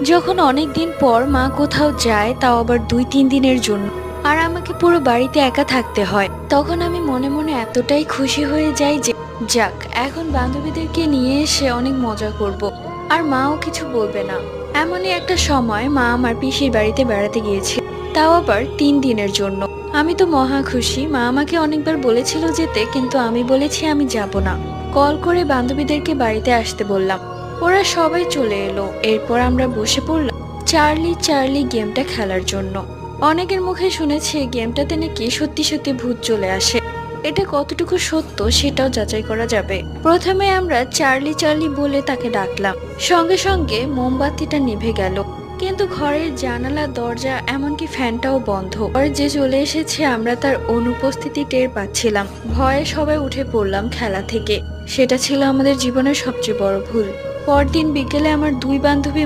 যখন অনেক দিন পর মা কোথাও যায়, তাও আবার 2-3 দিনের জন্য, আর আমাকে পুরো বাড়িতে একা থাকতে হয়, তখন আমি মনে মনে এতটাই খুশি হয়ে যাই যে যাক, এখন বান্ধবীদেরকে নিয়ে এসে অনেক মজা করব, আর মাও কিছু বলবে না। এমনই একটা সময় মা আমার পিসির বাড়িতে বেড়াতে গিয়েছিল, তাও আবার 3 দিনের জন্য। আমি তো মহা খুশি। মা আমাকে অনেকবার বলেছিল যেতে, কিন্তু আমি বলেছি আমি যাব না। কল করে বান্ধবীদেরকে বাড়িতে আসতে বললাম, ওরা সবাই চলে এলো। এরপর আমরা বসে পড়লাম চার্লি চার্লি গেমটা খেলার জন্য। অনেকের মুখে শুনেছি গেমটাতে নাকি সত্যি সত্যি ভূত চলে আসে। এটা কতটুকু সত্য সেটাও যাচাই করা যাবে। প্রথমে আমরা চার্লি চার্লি বলে তাকে ডাকলাম, সঙ্গে সঙ্গে মোমবাতিটা নিভে গেল। কিন্তু ঘরের জানালা, দরজা, এমনকি ফ্যানটাও বন্ধ। পরে যে চলে এসেছে আমরা তার অনুপস্থিতি টের পাচ্ছিলাম। ভয়ে সবাই উঠে পড়লাম খেলা থেকে। সেটা ছিল আমাদের জীবনের সবচেয়ে বড় ভুল। পরদিন বিকেলে আমার 2 বান্ধবী